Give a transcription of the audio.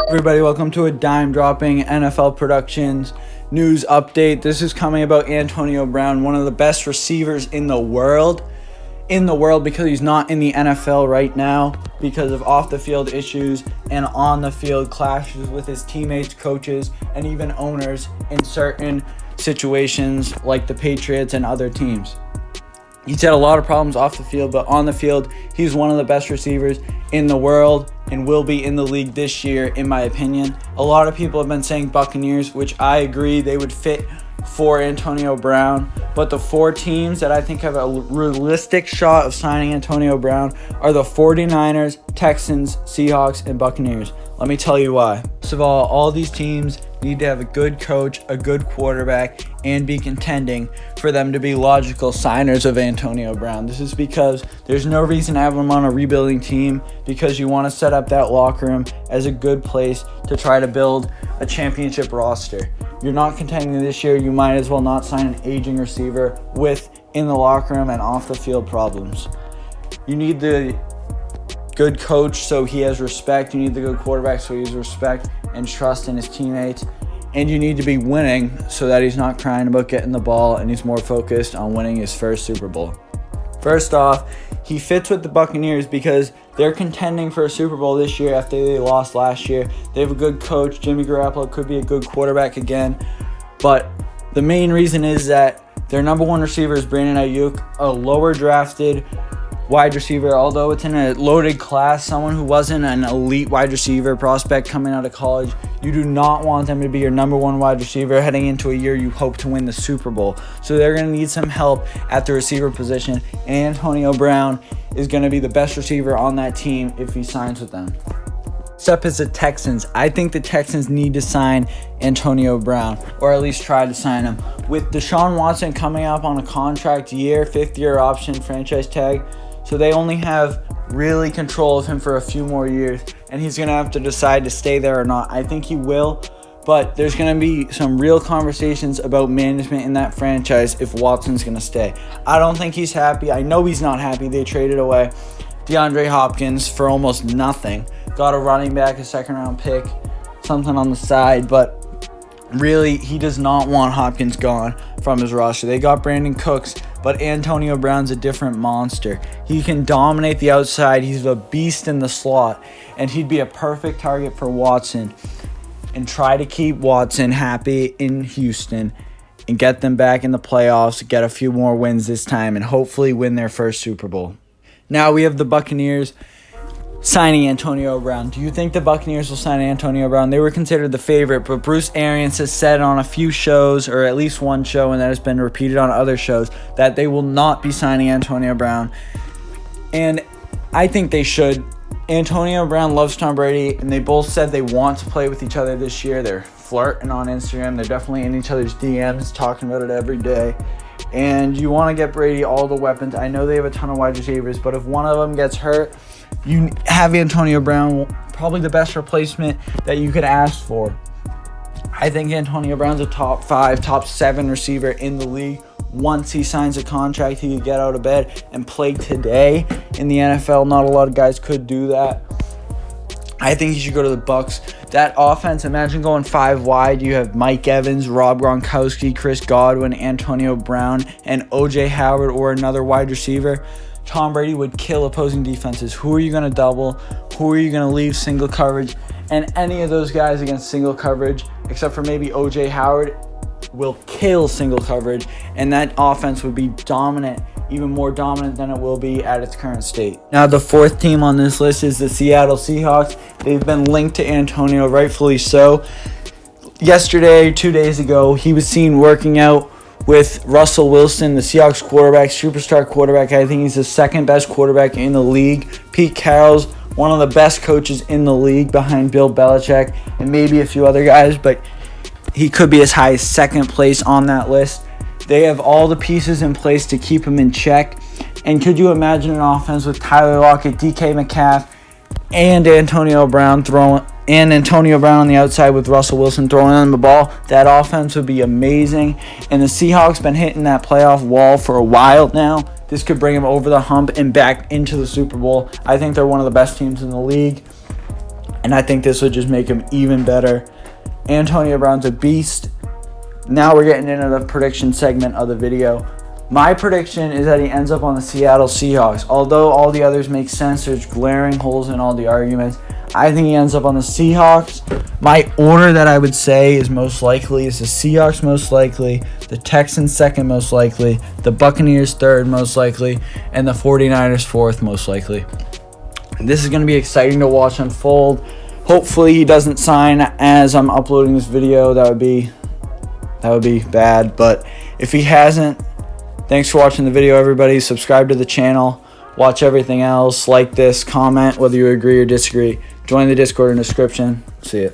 Everybody, welcome to a dime dropping NFL Productions news update. This is coming about Antonio Brown, one of the best receivers in the world because he's not in the NFL right now because of off the field issues and on the field clashes with his teammates, coaches, and even owners in certain situations like the Patriots and other teams. He's had a lot of problems off the field, but on the field, he's one of the best receivers in the world and will be in the league this year, in my opinion. A lot of people have been saying Buccaneers, which I agree they would fit for Antonio Brown. But the four teams that I think have a realistic shot of signing Antonio Brown are the 49ers, Texans, Seahawks, and Buccaneers. Let me tell you why. First of all these teams need to have a good coach, a good quarterback, and be contending for them to be logical signers of Antonio Brown. This is because there's no reason to have him on a rebuilding team because you want to set up that locker room as a good place to try to build a championship roster. You're not contending this year, you might as well not sign an aging receiver with in the locker room and off the field problems. You need the good coach so he has respect. You need the good quarterback so he has respect and trust in his teammates. And you need to be winning so that he's not crying about getting the ball and he's more focused on winning his first Super Bowl. First off, he fits with the Buccaneers because they're contending for a Super Bowl this year after they lost last year. They have a good coach. Jimmy Garoppolo could be a good quarterback again. But the main reason is that their number one receiver is Brandon Ayuk, a lower drafted wide receiver, although it's in a loaded class, someone who wasn't an elite wide receiver prospect coming out of college. You do not want them to be your number one wide receiver heading into a year you hope to win the Super Bowl. So they're going to need some help at the receiver position. And Antonio Brown is going to be the best receiver on that team if he signs with them. Next up is the Texans. I think the Texans need to sign Antonio Brown, or at least try to sign him. With Deshaun Watson coming up on a contract year, 5th-year option, franchise tag, so they only have really control of him for a few more years, and he's going to have to decide to stay there or not. I think he will, but there's going to be some real conversations about management in that franchise if Watson's going to stay. I don't think he's happy. I know he's not happy. They traded away DeAndre Hopkins for almost nothing. Got a running back, a second-round pick, something on the side, but really, he does not want Hopkins gone from his roster. They got Brandon Cooks, but Antonio Brown's a different monster. He can dominate the outside. He's a beast in the slot, and he'd be a perfect target for Watson. And try to keep Watson happy in Houston and get them back in the playoffs, get a few more wins this time, and hopefully win their first Super Bowl. Now we have the Buccaneers signing Antonio Brown. Do you think the Buccaneers will sign Antonio Brown? They were considered the favorite, but Bruce Arians has said on a few shows, or at least one show, and that has been repeated on other shows, that they will not be signing Antonio Brown. And I think they should. Antonio Brown loves Tom Brady, and they both said they want to play with each other this year. They're flirting on Instagram. They're definitely in each other's DMs, talking about it every day. And you want to get Brady all the weapons. I know they have a ton of wide receivers, but if one of them gets hurt, you have Antonio Brown, probably the best replacement that you could ask for. I think Antonio Brown's a top 5, top 7 receiver in the league. Once he signs a contract, he could get out of bed and play today in the NFL. Not a lot of guys could do that. I think he should go to the Bucs. That offense, imagine going 5 wide. You have Mike Evans, Rob Gronkowski, Chris Godwin, Antonio Brown, and O.J. Howard or another wide receiver. Tom Brady would kill opposing defenses. Who are you going to double? Who are you going to leave single coverage? And any of those guys against single coverage, except for maybe O.J. Howard, will kill single coverage. And that offense would be dominant, even more dominant than it will be at its current state. Now, the 4th team on this list is the Seattle Seahawks. They've been linked to Antonio, rightfully so. Yesterday, 2 days ago, he was seen working out with Russell Wilson, the Seahawks quarterback, superstar quarterback. I think he's the 2nd best quarterback in the league. Pete Carroll's one of the best coaches in the league behind Bill Belichick and maybe a few other guys, but he could be as high as 2nd place on that list. They have all the pieces in place to keep him in check. And could you imagine an offense with Tyler Lockett, DK Metcalf, and Antonio Brown on the outside with Russell Wilson throwing them the ball? That offense would be amazing. And the Seahawks been hitting that playoff wall for a while now. This could bring them over the hump and back into the Super Bowl. I think they're one of the best teams in the league. and I think this would just make him even better. Antonio Brown's a beast. Now we're getting into the prediction segment of the video. My prediction is that he ends up on the Seattle Seahawks. Although all the others make sense, there's glaring holes in all the arguments. I think he ends up on the Seahawks. My order that I would say is most likely is the Seahawks most likely, the Texans second most likely, the Buccaneers third most likely, and the 49ers fourth most likely. This is going to be exciting to watch unfold. Hopefully he doesn't sign as I'm uploading this video. That would be bad. But if he hasn't, thanks for watching the video, everybody. Subscribe to the channel. Watch everything else. Like this. Comment whether you agree or disagree. Join the Discord in the description. See ya.